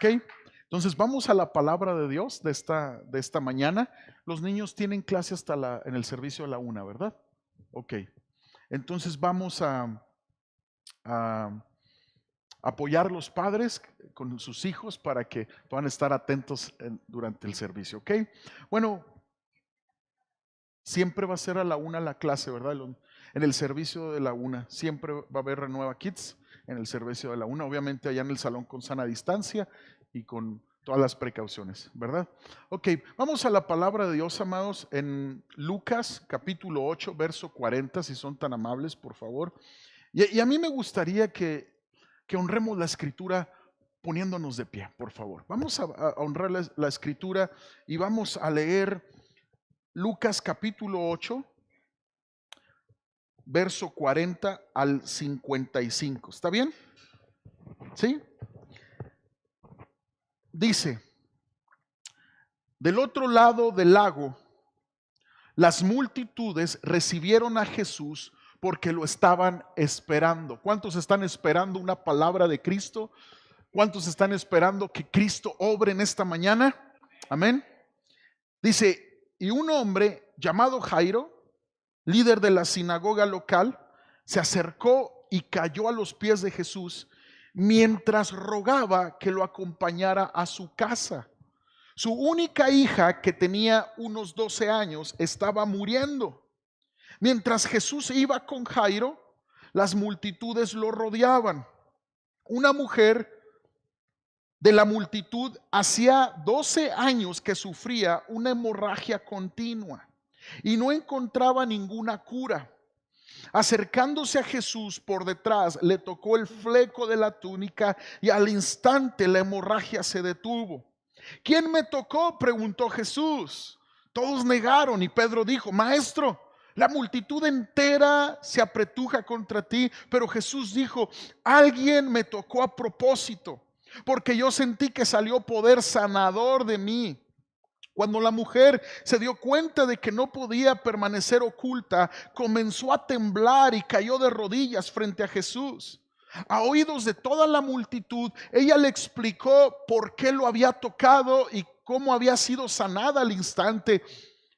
¿ok? Entonces vamos a la palabra de Dios de esta mañana. Los niños tienen clase en el servicio a la 1, ¿verdad? Ok. Entonces vamos a apoyar a los padres con sus hijos para que puedan estar atentos durante el servicio, ¿ok? Bueno, siempre va a ser a la 1 la clase, ¿verdad? En el servicio de la 1 siempre va a haber Renueva Kids en el servicio de la 1, obviamente allá en el salón con sana distancia y con todas las precauciones, ¿verdad? Ok, vamos a la palabra de Dios, amados, en Lucas capítulo 8, verso 40, si son tan amables, por favor. Y a mí me gustaría que honremos la escritura poniéndonos de pie, por favor. Vamos a honrar la escritura y vamos a leer Lucas capítulo 8, verso 40 al 55. ¿Está bien? ¿Sí? Dice, del otro lado del lago, las multitudes recibieron a Jesús porque lo estaban esperando. ¿Cuántos están esperando una palabra de Cristo? ¿Cuántos están esperando que Cristo obre en esta mañana? Amén. Dice, y un hombre llamado Jairo, líder de la sinagoga local, se acercó y cayó a los pies de Jesús mientras rogaba que lo acompañara a su casa. Su única hija, que tenía unos 12 años, estaba muriendo. Mientras Jesús iba con Jairo, las multitudes lo rodeaban. Una mujer de la multitud hacía 12 años que sufría una hemorragia continua y no encontraba ninguna cura. Acercándose a Jesús por detrás, le tocó el fleco de la túnica y al instante la hemorragia se detuvo. ¿Quién me tocó?, preguntó Jesús. Todos negaron y Pedro dijo, Maestro, la multitud entera se apretuja contra ti. Pero Jesús dijo, alguien me tocó a propósito, porque yo sentí que salió poder sanador de mí. Cuando la mujer se dio cuenta de que no podía permanecer oculta, comenzó a temblar y cayó de rodillas frente a Jesús. A oídos de toda la multitud, ella le explicó por qué lo había tocado y cómo había sido sanada al instante.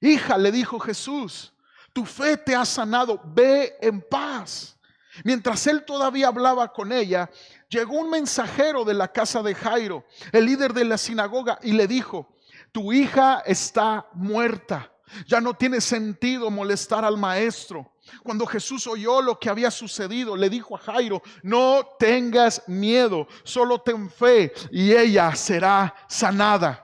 Hija, le dijo Jesús, tu fe te ha sanado, ve en paz. Mientras él todavía hablaba con ella, llegó un mensajero de la casa de Jairo, el líder de la sinagoga, y le dijo, tu hija está muerta, ya no tiene sentido molestar al maestro. Cuando Jesús oyó lo que había sucedido, le dijo a Jairo, no tengas miedo, solo ten fe y ella será sanada.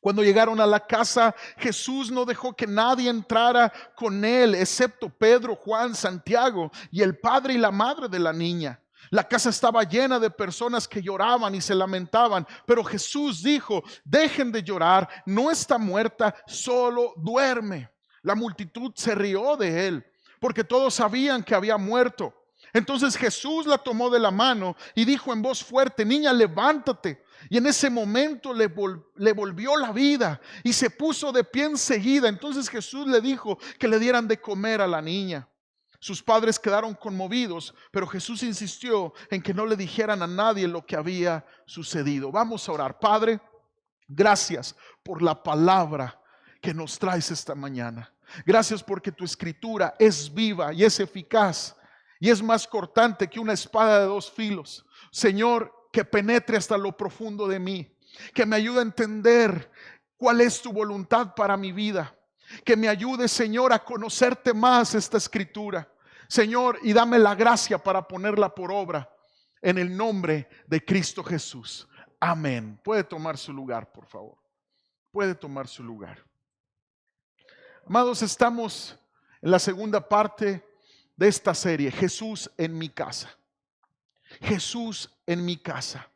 Cuando llegaron a la casa, Jesús no dejó que nadie entrara con él, excepto Pedro, Juan, Santiago y el padre y la madre de la niña. La casa estaba llena de personas que lloraban y se lamentaban, pero Jesús dijo, dejen de llorar, no está muerta, solo duerme. La multitud se rió de él, porque todos sabían que había muerto. Entonces Jesús la tomó de la mano y dijo en voz fuerte, niña, levántate. Y en ese momento le volvió la vida y se puso de pie enseguida. Entonces Jesús le dijo que le dieran de comer a la niña. Sus padres quedaron conmovidos, pero Jesús insistió en que no le dijeran a nadie lo que había sucedido. Vamos a orar. Padre, gracias por la palabra que nos traes esta mañana. Gracias porque tu escritura es viva y es eficaz y es más cortante que una espada de dos filos. Señor, que penetre hasta lo profundo de mí, que me ayude a entender cuál es tu voluntad para mi vida, que me ayude, Señor, a conocerte más esta escritura, Señor, y dame la gracia para ponerla por obra en el nombre de Cristo Jesús. Amén. Puede tomar su lugar, por favor. Puede tomar su lugar. Amados, estamos en la segunda parte de esta serie, Jesús en mi casa. Jesús en mi casa.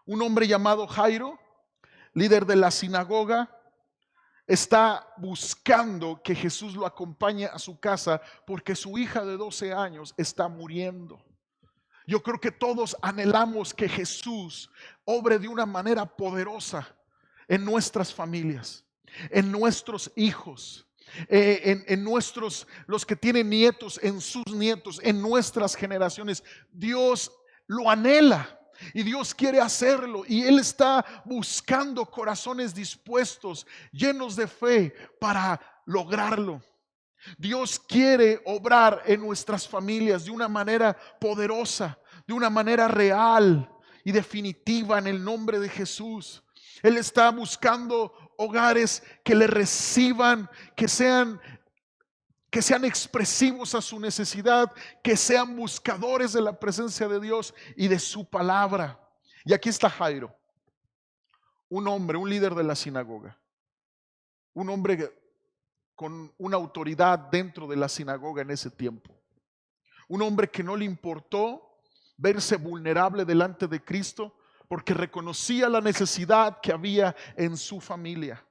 Un hombre llamado Jairo, líder de la sinagoga, está buscando que Jesús lo acompañe a su casa porque su hija de 12 años está muriendo. Yo creo que todos anhelamos que Jesús obre de una manera poderosa en nuestras familias, en nuestros hijos, en nuestros, los que tienen nietos, en sus nietos, en nuestras generaciones. Dios lo anhela. Y Dios quiere hacerlo y Él está buscando corazones dispuestos, llenos de fe para lograrlo. Dios quiere obrar en nuestras familias de una manera poderosa, de una manera real y definitiva en el nombre de Jesús. Él está buscando hogares que le reciban, que sean expresivos a su necesidad, que sean buscadores de la presencia de Dios y de su palabra. Y aquí está Jairo, un hombre, un líder de la sinagoga, un hombre con una autoridad dentro de la sinagoga en ese tiempo, un hombre que no le importó verse vulnerable delante de Cristo porque reconocía la necesidad que había en su familia,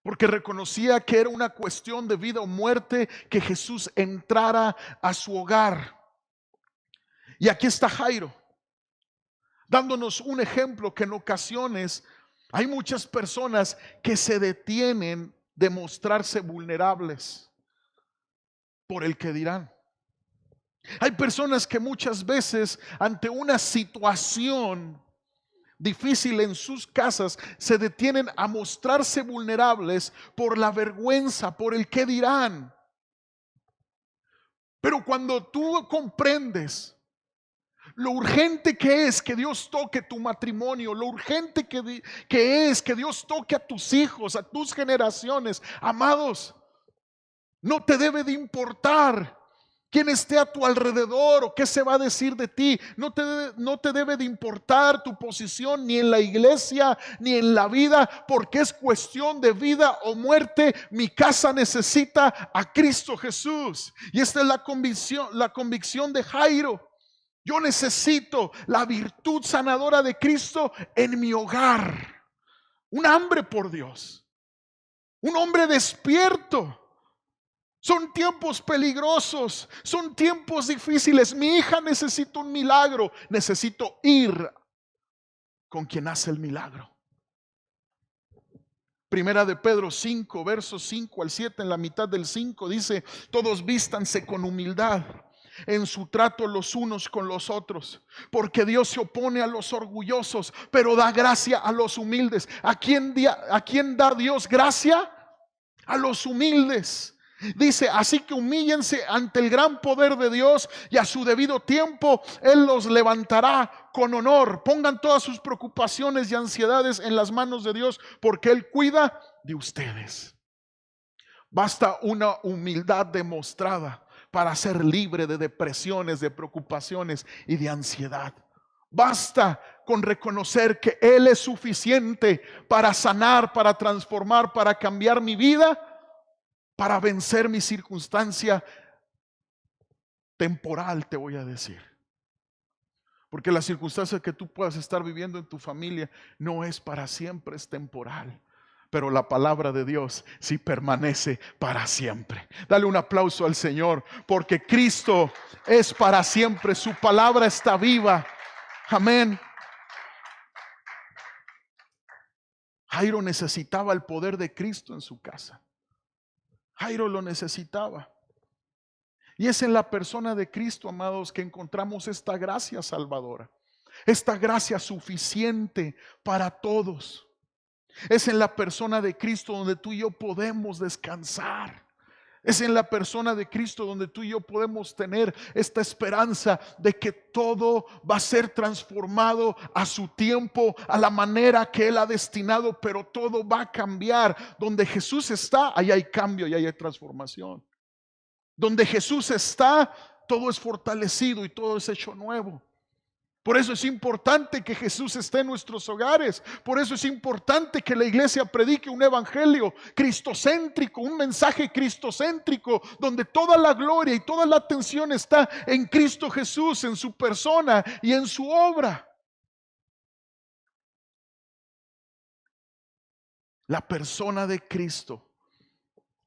porque reconocía que era una cuestión de vida o muerte que Jesús entrara a su hogar. Y aquí está Jairo, dándonos un ejemplo que en ocasiones hay muchas personas que se detienen de mostrarse vulnerables por el que dirán. Hay personas que muchas veces ante una situación difícil en sus casas se detienen a mostrarse vulnerables por la vergüenza, por el que dirán. Pero cuando tú comprendes lo urgente que es que Dios toque tu matrimonio, lo urgente que es que Dios toque a tus hijos, a tus generaciones, amados, no te debe de importar quién esté a tu alrededor o qué se va a decir de ti. No te debe de importar tu posición ni en la iglesia ni en la vida, porque es cuestión de vida o muerte. Mi casa necesita a Cristo Jesús. Y esta es la convicción de Jairo. Yo necesito la virtud sanadora de Cristo en mi hogar. Un hambre por Dios. Un hombre despierto. Son tiempos peligrosos, son tiempos difíciles. Mi hija necesita un milagro. Necesito ir con quien hace el milagro. Primera de Pedro 5, versos 5 al 7, en la mitad del 5 dice: todos vístanse con humildad en su trato los unos con los otros, porque Dios se opone a los orgullosos, pero da gracia a los humildes. ¿A quién da Dios gracia? A los humildes. Dice: así que humíllense ante el gran poder de Dios y a su debido tiempo Él los levantará con honor. Pongan todas sus preocupaciones y ansiedades en las manos de Dios, porque Él cuida de ustedes. Basta una humildad demostrada para ser libre de depresiones, de preocupaciones y de ansiedad. Basta con reconocer que Él es suficiente para sanar, para transformar, para cambiar mi vida, para vencer mi circunstancia temporal, te voy a decir. Porque la circunstancia que tú puedas estar viviendo en tu familia no es para siempre, es temporal. Pero la palabra de Dios sí permanece para siempre. Dale un aplauso al Señor, porque Cristo es para siempre. Su palabra está viva. Amén. Jairo necesitaba el poder de Cristo en su casa. Jairo lo necesitaba. Y es en la persona de Cristo, amados, que encontramos esta gracia salvadora, esta gracia suficiente para todos. Es en la persona de Cristo donde tú y yo podemos descansar. Es en la persona de Cristo donde tú y yo podemos tener esta esperanza de que todo va a ser transformado a su tiempo, a la manera que Él ha destinado, pero todo va a cambiar. Donde Jesús está, ahí hay cambio y ahí hay transformación. Donde Jesús está, todo es fortalecido y todo es hecho nuevo. Por eso es importante que Jesús esté en nuestros hogares. Por eso es importante que la iglesia predique un evangelio cristocéntrico, un mensaje cristocéntrico, donde toda la gloria y toda la atención está en Cristo Jesús, en su persona y en su obra. La persona de Cristo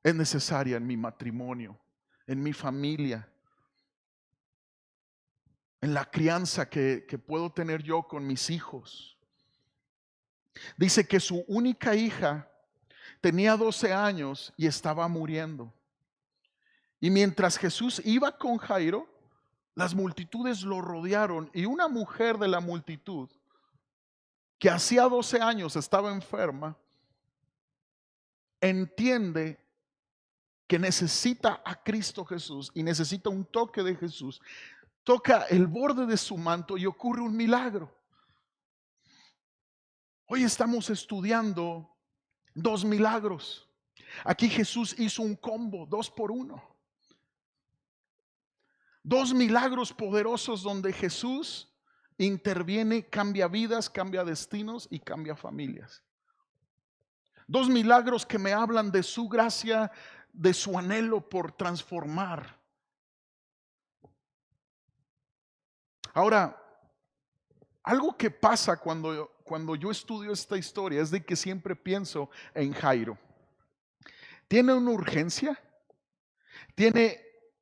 es necesaria en mi matrimonio, en mi familia, en la crianza que puedo tener yo con mis hijos. Dice que su única hija tenía 12 años y estaba muriendo. Y mientras Jesús iba con Jairo, Las multitudes lo rodearon y una mujer de la multitud que hacía 12 años estaba enferma, entiende que necesita a Cristo Jesús y necesita un toque de Jesús. Toca el borde de su manto y ocurre un milagro. Hoy estamos estudiando 2 milagros. Aquí Jesús hizo un combo, 2 por 1. 2 milagros poderosos donde Jesús interviene, cambia vidas, cambia destinos y cambia familias. 2 milagros que me hablan de su gracia, de su anhelo por transformar. Ahora, algo que pasa cuando yo estudio esta historia es de que siempre pienso en Jairo. Tiene una urgencia, tiene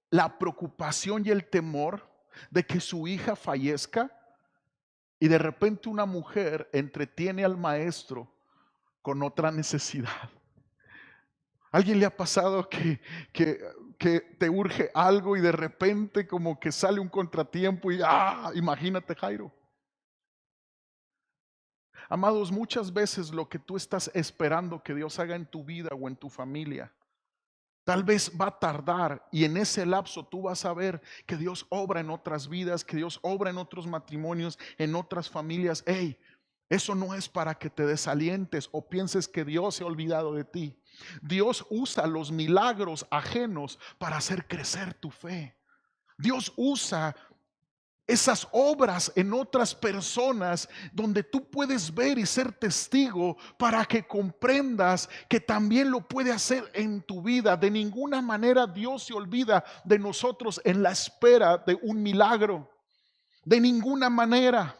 la preocupación y el temor de que su hija fallezca y de repente una mujer entretiene al maestro con otra necesidad. ¿Alguien le ha pasado que te urge algo y de repente como que sale un contratiempo y imagínate Jairo? Amados, muchas veces lo que tú estás esperando que Dios haga en tu vida o en tu familia, tal vez va a tardar y en ese lapso tú vas a ver que Dios obra en otras vidas, que Dios obra en otros matrimonios, en otras familias. Hey, eso no es para que te desalientes o pienses que Dios se ha olvidado de ti. Dios usa los milagros ajenos para hacer crecer tu fe. Dios usa esas obras en otras personas donde tú puedes ver y ser testigo para que comprendas que también lo puede hacer en tu vida. De ninguna manera Dios se olvida de nosotros en la espera de un milagro. De ninguna manera.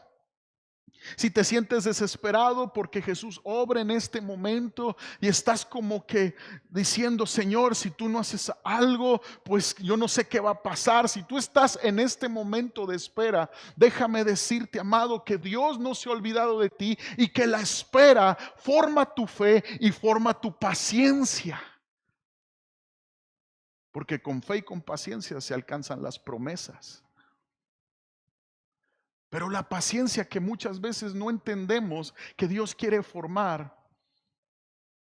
Si te sientes desesperado porque Jesús obra en este momento y estás como que diciendo, Señor, si tú no haces algo, pues yo no sé qué va a pasar. Si tú estás en este momento de espera, déjame decirte, amado, que Dios no se ha olvidado de ti y que la espera forma tu fe y forma tu paciencia. Porque con fe y con paciencia se alcanzan las promesas. Pero la paciencia que muchas veces no entendemos que Dios quiere formar,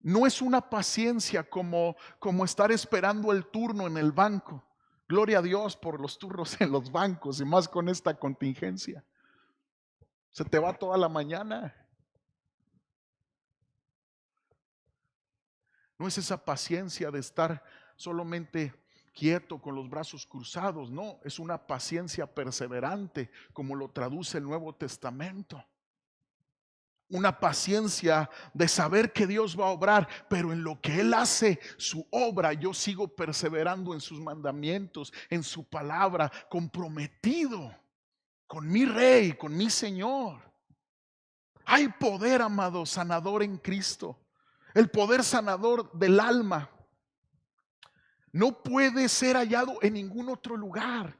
no es una paciencia como estar esperando el turno en el banco. Gloria a Dios por los turnos en los bancos y más con esta contingencia. Se te va toda la mañana. No es esa paciencia de estar solamente quieto con los brazos cruzados, no, es una paciencia perseverante, como lo traduce el Nuevo Testamento. Una paciencia de saber que Dios va a obrar, pero en lo que Él hace su obra, yo sigo perseverando en sus mandamientos, en su palabra, comprometido con mi Rey, con mi Señor. Hay poder, amado, sanador en Cristo. El poder sanador del alma no puede ser hallado en ningún otro lugar.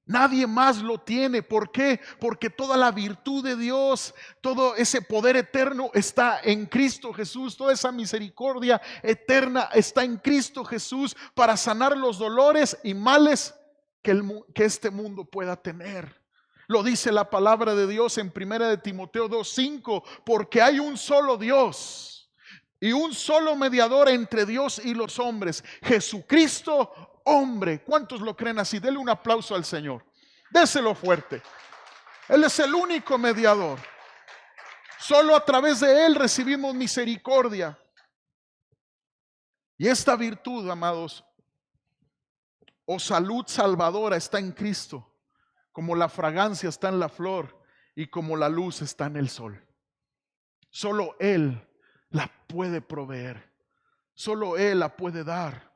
Nadie más lo tiene. ¿Por qué? Porque toda la virtud de Dios, todo ese poder eterno está en Cristo Jesús. Toda esa misericordia eterna está en Cristo Jesús para sanar los dolores y males que este mundo pueda tener. Lo dice la palabra de Dios en 1 de Timoteo 2:5, porque hay un solo Dios y un solo mediador entre Dios y los hombres, Jesucristo hombre. ¿Cuántos lo creen así? Dele un aplauso al Señor. Déselo fuerte. Él es el único mediador. Solo a través de Él recibimos misericordia. Y esta virtud, amados, o salud salvadora está en Cristo, como la fragancia está en la flor y como la luz está en el sol. Solo Él la puede proveer. Solo Él la puede dar.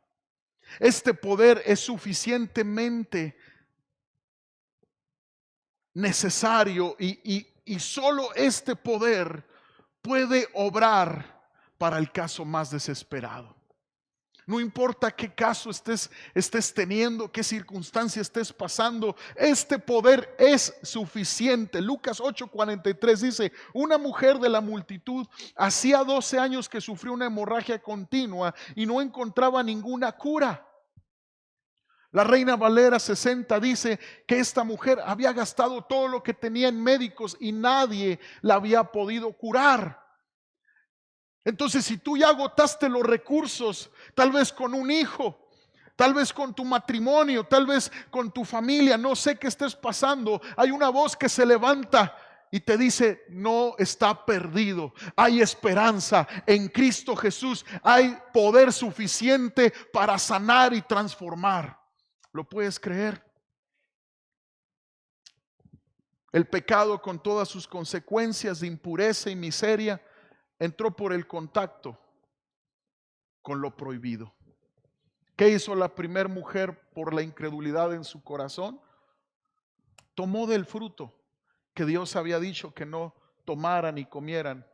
Este poder es suficientemente necesario y solo este poder puede obrar para el caso más desesperado. No importa qué caso estés teniendo, qué circunstancia estés pasando, este poder es suficiente. Lucas 8:43 dice, una mujer de la multitud hacía 12 años que sufrió una hemorragia continua y no encontraba ninguna cura. La Reina Valera 60 dice que esta mujer había gastado todo lo que tenía en médicos y nadie la había podido curar. Entonces, si tú ya agotaste los recursos, tal vez con un hijo, tal vez con tu matrimonio, tal vez con tu familia, no sé qué estés pasando, hay una voz que se levanta y te dice: no está perdido, hay esperanza en Cristo Jesús, hay poder suficiente para sanar y transformar. ¿Lo puedes creer? El pecado, con todas sus consecuencias de impureza y miseria, entró por el contacto con lo prohibido. ¿Qué hizo la primera mujer por la incredulidad en su corazón? Tomó del fruto que Dios había dicho que no tomaran ni comieran.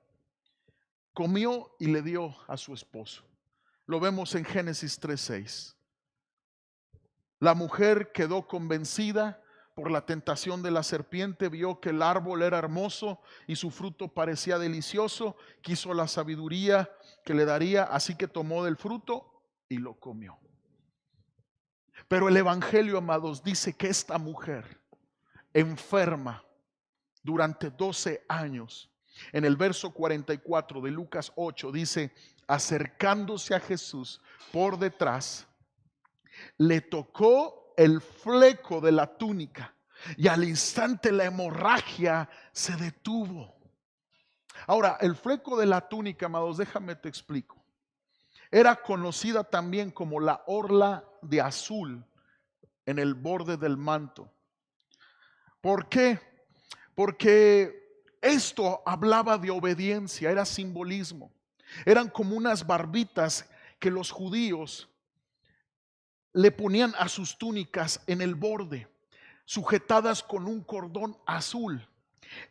Comió y le dio a su esposo. Lo vemos en Génesis 3:6. La mujer quedó convencida por la tentación de la serpiente, vio que el árbol era hermoso y su fruto parecía delicioso, quiso la sabiduría que le daría, así que tomó del fruto y lo comió. Pero el Evangelio, amados, dice que esta mujer, enferma durante 12 años, en el verso 44 de Lucas 8 dice: acercándose a Jesús por detrás, le tocó el fleco de la túnica y al instante la hemorragia se detuvo. Ahora, el fleco de la túnica, amados, déjame te explico. Era conocida también como la orla de azul en el borde del manto. ¿Por qué? Porque esto hablaba de obediencia, era simbolismo. Eran como unas barbitas que los judíos le ponían a sus túnicas en el borde, sujetadas con un cordón azul.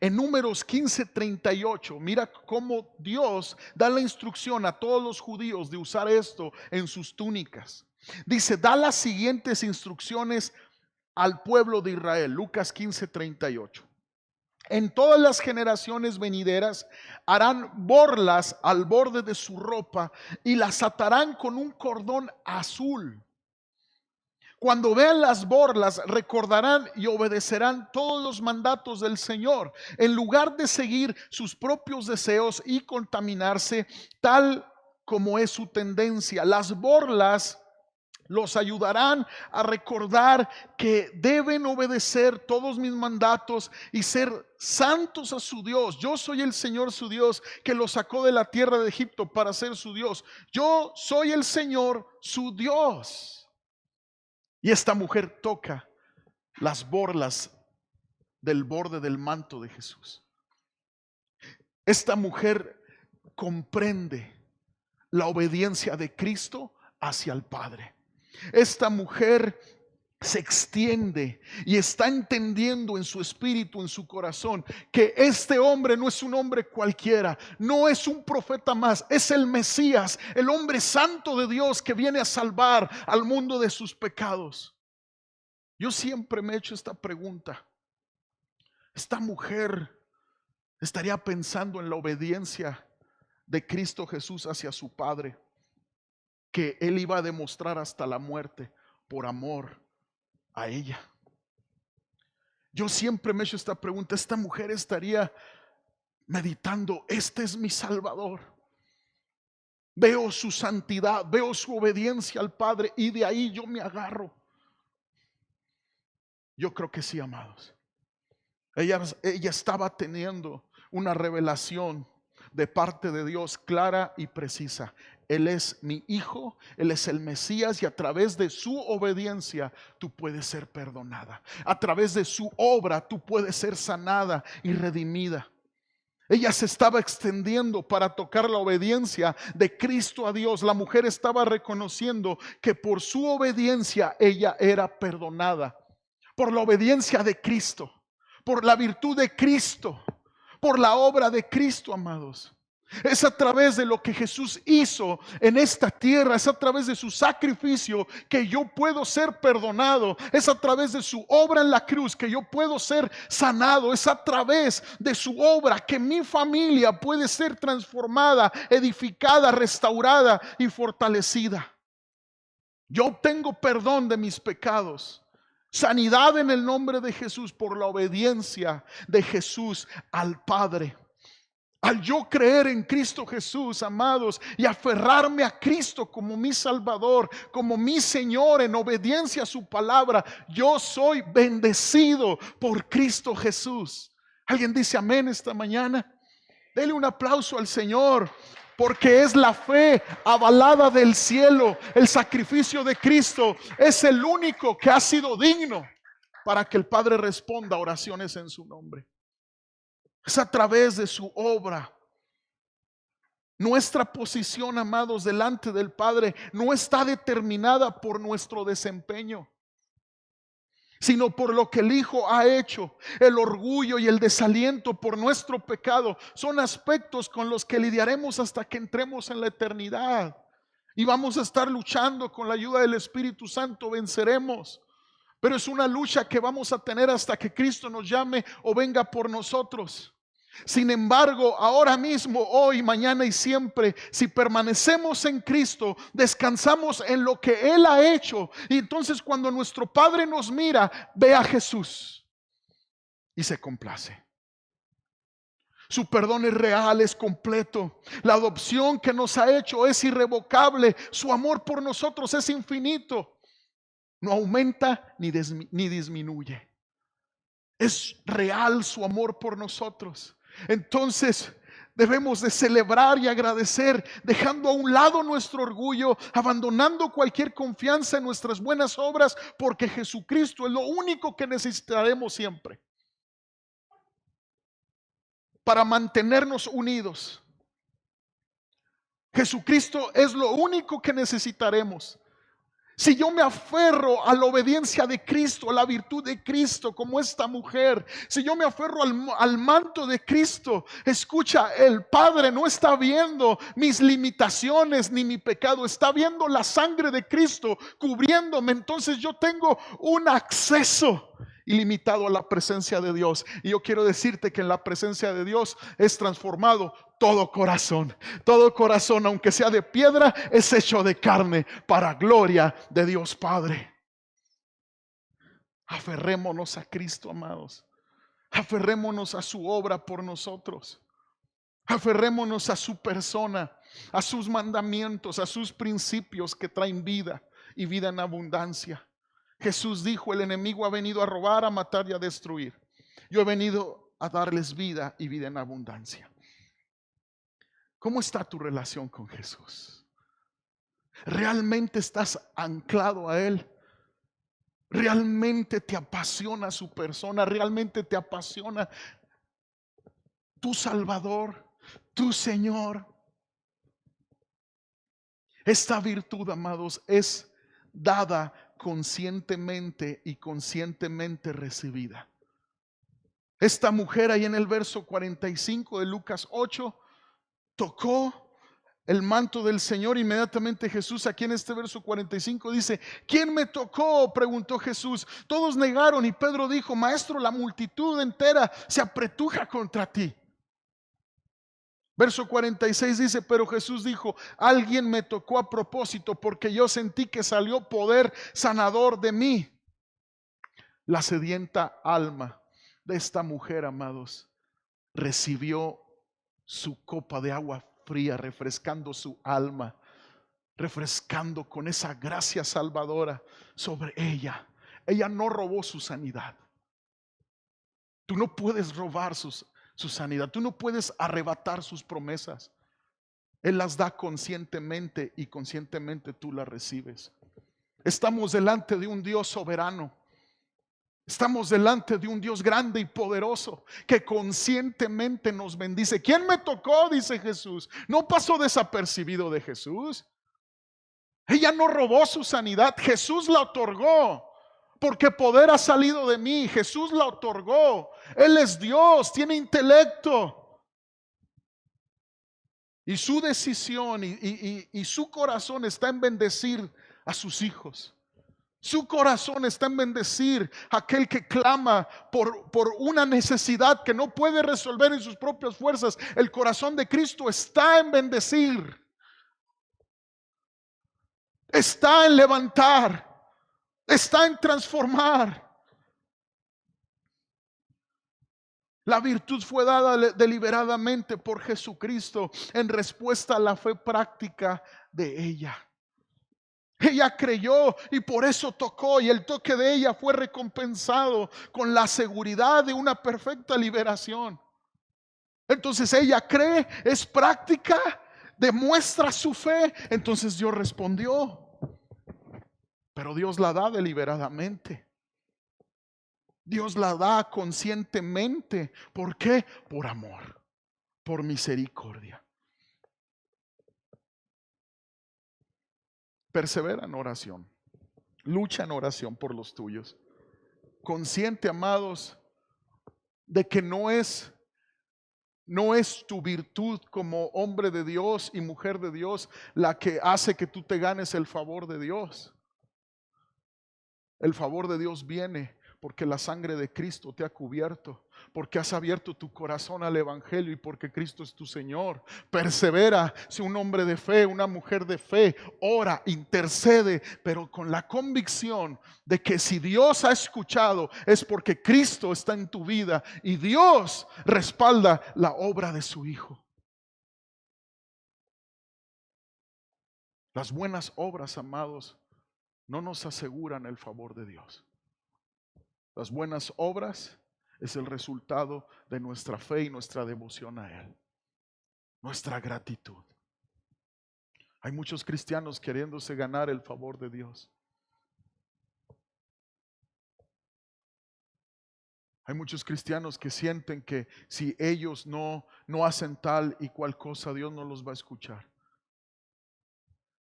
En Números 15:38, mira cómo Dios da la instrucción a todos los judíos de usar esto en sus túnicas. Dice: da las siguientes instrucciones al pueblo de Israel. Lucas 15:38. En todas las generaciones venideras harán borlas al borde de su ropa y las atarán con un cordón azul. Cuando vean las borlas, recordarán y obedecerán todos los mandatos del Señor, en lugar de seguir sus propios deseos y contaminarse, tal como es su tendencia. Las borlas los ayudarán a recordar que deben obedecer todos mis mandatos y ser santos a su Dios. Yo soy el Señor su Dios, que los sacó de la tierra de Egipto para ser su Dios. Yo soy el Señor su Dios. Y esta mujer toca las borlas del borde del manto de Jesús. Esta mujer comprende la obediencia de Cristo hacia el Padre. Esta mujer se extiende y está entendiendo en su espíritu, en su corazón, que este hombre no es un hombre cualquiera, no es un profeta más, es el Mesías, el hombre santo de Dios que viene a salvar al mundo de sus pecados. Yo siempre me he hecho esta pregunta: ¿esta mujer estaría pensando en la obediencia de Cristo Jesús hacia su Padre, que Él iba a demostrar hasta la muerte por amor a ella? Yo siempre me he hecho esta pregunta: ¿esta mujer estaría meditando: este es mi Salvador? Veo su santidad, veo su obediencia al Padre y de ahí yo me agarro. Yo creo que sí, amados. Ella estaba teniendo una revelación de parte de Dios clara y precisa. Él es mi hijo, Él es el Mesías, y a través de su obediencia tú puedes ser perdonada. A través de su obra tú puedes ser sanada y redimida. Ella se estaba extendiendo para tocar la obediencia de Cristo a Dios. La mujer estaba reconociendo que por su obediencia ella era perdonada. Por la obediencia de Cristo, por la virtud de Cristo, por la obra de Cristo, amados. Es a través de lo que Jesús hizo en esta tierra, es a través de su sacrificio que yo puedo ser perdonado. Es a través de su obra en la cruz que yo puedo ser sanado. Es a través de su obra que mi familia puede ser transformada, edificada, restaurada y fortalecida. Yo obtengo perdón de mis pecados, sanidad en el nombre de Jesús por la obediencia de Jesús al Padre. Al yo creer en Cristo Jesús, amados, y aferrarme a Cristo como mi Salvador, como mi Señor, en obediencia a su palabra, yo soy bendecido por Cristo Jesús. ¿Alguien dice amén esta mañana? Dele un aplauso al Señor, porque es la fe avalada del cielo. El sacrificio de Cristo es el único que ha sido digno para que el Padre responda a oraciones en su nombre. Es a través de su obra. Nuestra posición, amados, delante del Padre no está determinada por nuestro desempeño, sino por lo que el Hijo ha hecho. El orgullo y el desaliento por nuestro pecado son aspectos con los que lidiaremos hasta que entremos en la eternidad. Y vamos a estar luchando con la ayuda del Espíritu Santo, venceremos. Pero es una lucha que vamos a tener hasta que Cristo nos llame o venga por nosotros. Sin embargo, ahora mismo, hoy, mañana y siempre, si permanecemos en Cristo, descansamos en lo que Él ha hecho. Y entonces cuando nuestro Padre nos mira, ve a Jesús y se complace. Su perdón es real, es completo. La adopción que nos ha hecho es irrevocable. Su amor por nosotros es infinito. No aumenta ni disminuye. Es real su amor por nosotros. Entonces debemos de celebrar y agradecer, dejando a un lado nuestro orgullo, abandonando cualquier confianza en nuestras buenas obras, porque Jesucristo es lo único que necesitaremos siempre para mantenernos unidos. Jesucristo es lo único que necesitaremos. Si yo me aferro a la obediencia de Cristo, a la virtud de Cristo, como esta mujer, si yo me aferro al manto de Cristo, escucha, el Padre no está viendo mis limitaciones ni mi pecado, está viendo la sangre de Cristo cubriéndome. Entonces yo tengo un acceso ilimitado a la presencia de Dios. Y yo quiero decirte que en la presencia de Dios es transformado todo corazón, aunque sea de piedra, es hecho de carne para gloria de Dios Padre. Aferrémonos a Cristo, amados. Aferrémonos a su obra por nosotros. Aferrémonos a su persona, a sus mandamientos, a sus principios que traen vida y vida en abundancia. Jesús dijo: el enemigo ha venido a robar, a matar y a destruir. Yo he venido a darles vida y vida en abundancia. ¿Cómo está tu relación con Jesús? ¿Realmente estás anclado a Él? ¿Realmente te apasiona su persona? ¿Realmente te apasiona tu Salvador, tu Señor? Esta virtud, amados, es dada conscientemente y conscientemente recibida. Esta mujer ahí en el verso 45 de Lucas 8 tocó el manto del Señor. Inmediatamente Jesús, aquí en este verso 45, dice: ¿quién me tocó?, preguntó Jesús. Todos negaron y Pedro dijo: Maestro, la multitud entera se apretuja contra ti. Verso 46 dice: pero Jesús dijo: alguien me tocó a propósito, porque yo sentí que salió poder sanador de mí. La sedienta alma de esta mujer, amados, recibió su copa de agua fría, refrescando su alma, refrescando con esa gracia salvadora sobre ella. Ella no robó su sanidad. Tú no puedes robar su sanidad. Tú no puedes arrebatar sus promesas. Él las da conscientemente y conscientemente tú las recibes. Estamos delante de un Dios soberano. Estamos delante de un Dios grande y poderoso que conscientemente nos bendice. ¿Quién me tocó?, dice Jesús. No pasó desapercibido de Jesús. Ella no robó su sanidad. Jesús la otorgó, porque poder ha salido de mí. Jesús la otorgó. Él es Dios, tiene intelecto. Y su decisión y su corazón está en bendecir a sus hijos. Su corazón está en bendecir a aquel que clama por una necesidad que no puede resolver en sus propias fuerzas. El corazón de Cristo está en bendecir. está en levantar, está en transformar. La virtud fue dada deliberadamente por Jesucristo en respuesta a la fe práctica de ella. Ella creyó y por eso tocó, y el toque de ella fue recompensado con la seguridad de una perfecta liberación. Entonces ella cree, es práctica, demuestra su fe. Entonces Dios respondió, pero Dios la da deliberadamente. Dios la da conscientemente. ¿Por qué? Por amor, por misericordia. Persevera en oración, lucha en oración por los tuyos. Consciente, amados, de que no es tu virtud como hombre de Dios y mujer de Dios la que hace que tú te ganes el favor de Dios. El favor de Dios viene porque la sangre de Cristo te ha cubierto, porque has abierto tu corazón al Evangelio y porque Cristo es tu Señor. Persevera, si un hombre de fe, una mujer de fe, ora, intercede, pero con la convicción de que si Dios ha escuchado es porque Cristo está en tu vida y Dios respalda la obra de su Hijo. Las buenas obras, amados, no nos aseguran el favor de Dios. Las buenas obras es el resultado de nuestra fe y nuestra devoción a Él, nuestra gratitud. Hay muchos cristianos queriéndose ganar el favor de Dios. Hay muchos cristianos que sienten que si ellos no hacen tal y cual cosa, Dios no los va a escuchar.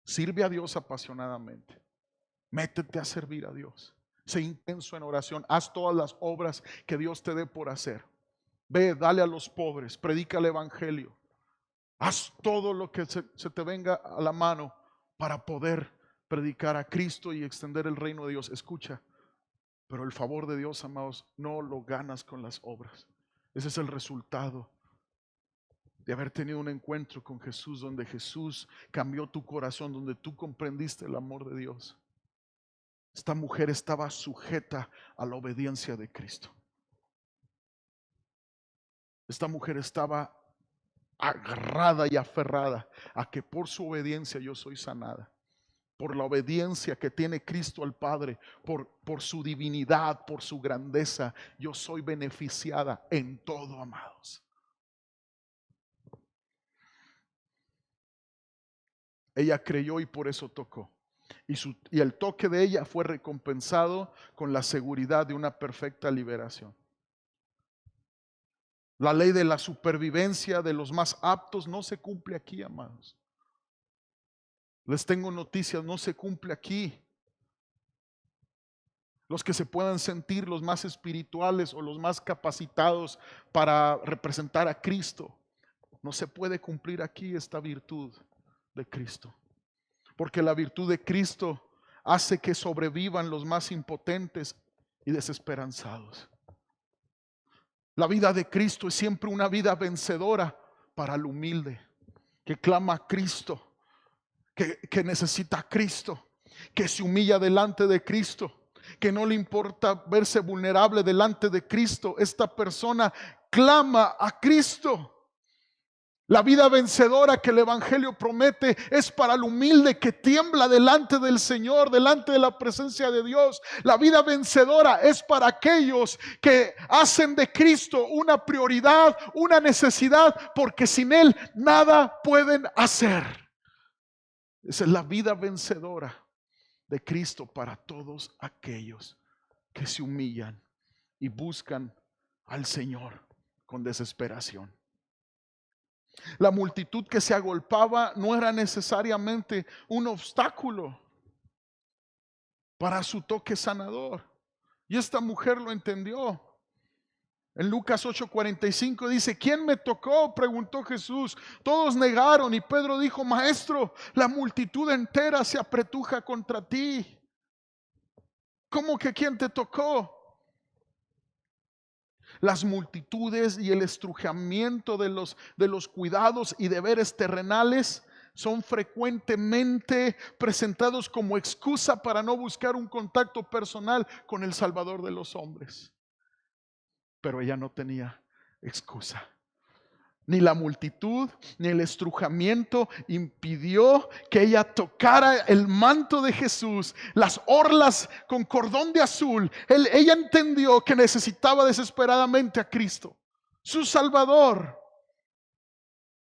Sirve a Dios apasionadamente. Métete a servir a Dios. Sé intenso en oración. Haz todas las obras que Dios te dé por hacer. Ve, dale a los pobres, predica el evangelio. Haz todo lo que se te venga a la mano para poder predicar a Cristo y extender el reino de Dios. Escucha, pero el favor de Dios, amados, no lo ganas con las obras. Ese es el resultado de haber tenido un encuentro con Jesús, donde Jesús cambió tu corazón, donde tú comprendiste el amor de Dios. Esta mujer estaba sujeta a la obediencia de Cristo. Esta mujer estaba agarrada y aferrada a que por su obediencia yo soy sanada. Por la obediencia que tiene Cristo al Padre, por su divinidad, por su grandeza, yo soy beneficiada en todo, amados. Ella creyó y por eso tocó. Y el toque de ella fue recompensado con la seguridad de una perfecta liberación. La ley de la supervivencia de los más aptos no se cumple aquí, amados. Les tengo noticias, no se cumple aquí. Los que se puedan sentir los más espirituales o los más capacitados para representar a Cristo, no se puede cumplir aquí esta virtud de Cristo. Porque la virtud de Cristo hace que sobrevivan los más impotentes y desesperanzados. La vida de Cristo es siempre una vida vencedora para el humilde, que clama a Cristo, que necesita a Cristo, que se humilla delante de Cristo, que no le importa verse vulnerable delante de Cristo. Esta persona clama a Cristo. La vida vencedora que el Evangelio promete es para el humilde que tiembla delante del Señor, delante de la presencia de Dios. La vida vencedora es para aquellos que hacen de Cristo una prioridad, una necesidad, porque sin Él nada pueden hacer. Esa es la vida vencedora de Cristo para todos aquellos que se humillan y buscan al Señor con desesperación. La multitud que se agolpaba no era necesariamente un obstáculo para su toque sanador. Y esta mujer lo entendió. En Lucas 8:45 dice: ¿quién me tocó?, preguntó Jesús. Todos negaron y Pedro dijo: Maestro, la multitud entera se apretuja contra ti. ¿Cómo que quién te tocó? Las multitudes y el estrujamiento de los cuidados y deberes terrenales son frecuentemente presentados como excusa para no buscar un contacto personal con el Salvador de los hombres. Pero ella no tenía excusa. Ni la multitud, ni el estrujamiento impidió que ella tocara el manto de Jesús, las orlas con cordón de azul. Ella entendió que necesitaba desesperadamente a Cristo, su Salvador.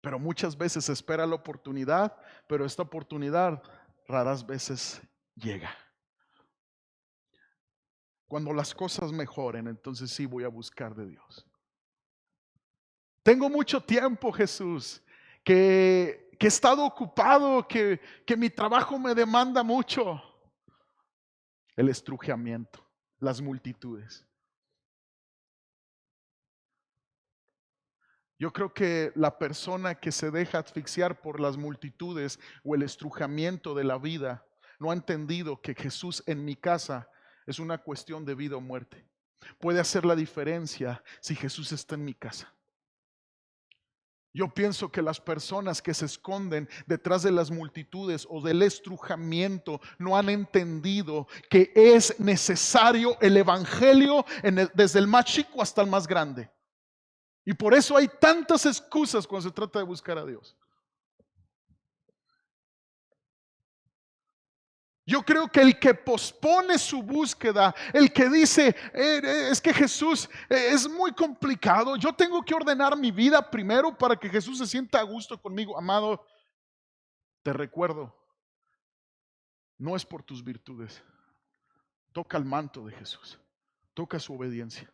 Pero muchas veces espera la oportunidad, pero esta oportunidad raras veces llega. Cuando las cosas mejoren, entonces sí voy a buscar de Dios. Tengo mucho tiempo, Jesús, que he estado ocupado, que mi trabajo me demanda mucho. El estrujamiento, las multitudes. Yo creo que la persona que se deja asfixiar por las multitudes o el estrujamiento de la vida no ha entendido que Jesús en mi casa es una cuestión de vida o muerte. Puede hacer la diferencia si Jesús está en mi casa. Yo pienso que las personas que se esconden detrás de las multitudes o del estrujamiento no han entendido que es necesario el evangelio desde el más chico hasta el más grande. Y por eso hay tantas excusas cuando se trata de buscar a Dios. Yo creo que el que pospone su búsqueda, el que dice, es que Jesús es muy complicado, yo tengo que ordenar mi vida primero para que Jesús se sienta a gusto conmigo. Amado, te recuerdo, no es por tus virtudes. Toca el manto de Jesús, toca su obediencia.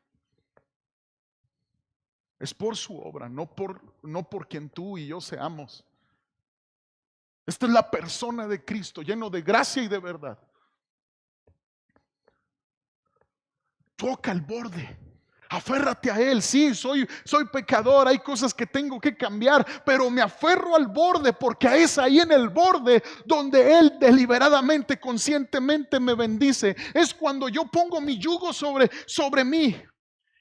Es por su obra, no por quien tú y yo seamos. Esta es la persona de Cristo, lleno de gracia y de verdad. Toca el borde. Aférrate a Él. Sí, soy pecador, hay cosas que tengo que cambiar, pero me aferro al borde porque es ahí en el borde donde Él deliberadamente, conscientemente me bendice. Es cuando yo pongo mi yugo sobre mí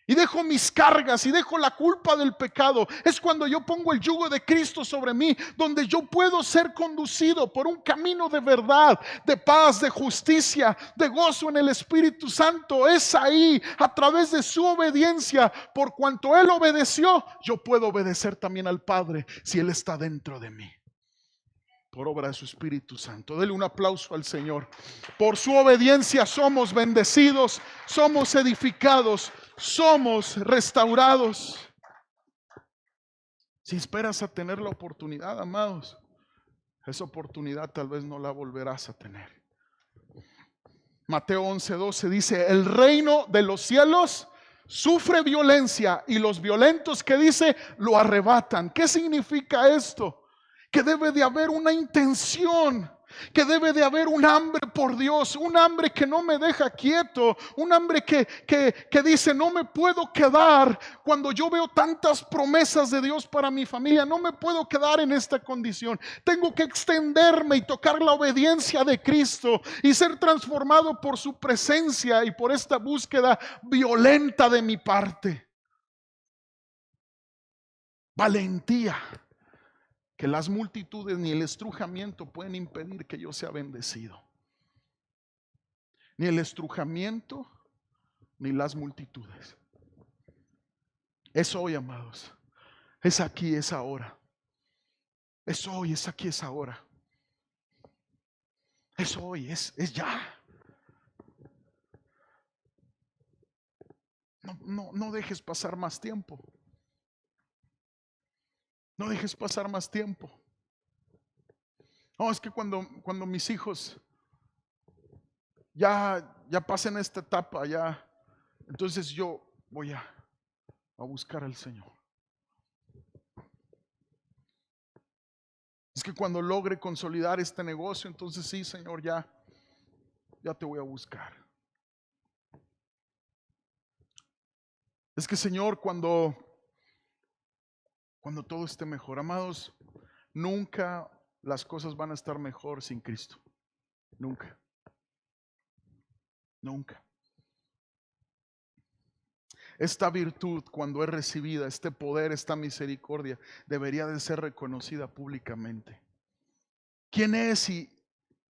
y dejo mis cargas y dejo la culpa del pecado. Es cuando yo pongo el yugo de Cristo sobre mí, donde yo puedo ser conducido por un camino de verdad, de paz, de justicia, de gozo en el Espíritu Santo. Es ahí, a través de su obediencia. Por cuanto Él obedeció, yo puedo obedecer también al Padre si Él está dentro de mí, por obra de su Espíritu Santo. Dele un aplauso al Señor. Por su obediencia somos bendecidos, somos edificados, somos restaurados. Si esperas a tener la oportunidad, amados, esa oportunidad tal vez no la volverás a tener. Mateo 11:12 dice: el reino de los cielos sufre violencia y los violentos, que dice, lo arrebatan. ¿Qué significa esto? Que debe de haber una intención, que debe de haber un hambre por Dios, un hambre que no me deja quieto, un hambre que dice, no me puedo quedar cuando yo veo tantas promesas de Dios para mi familia, no me puedo quedar en esta condición, tengo que extenderme y tocar la obediencia de Cristo y ser transformado por su presencia y por esta búsqueda violenta de mi parte. Valentía. Que las multitudes ni el estrujamiento pueden impedir que yo sea bendecido. Ni el estrujamiento ni las multitudes. Es hoy, amados. Es aquí, es ahora. Es hoy, es aquí, es ahora. Es hoy, es ya. No dejes pasar más tiempo. No dejes pasar más tiempo. No, es que cuando mis hijos ya pasen esta etapa, entonces yo voy a buscar al Señor. Es que cuando logre consolidar este negocio, entonces sí, Señor, ya te voy a buscar. Es que, Señor, cuando todo esté mejor, amados, nunca las cosas van a estar mejor sin Cristo. Nunca. Nunca. Esta virtud, cuando es recibida, este poder, esta misericordia, debería de ser reconocida públicamente. ¿Quién es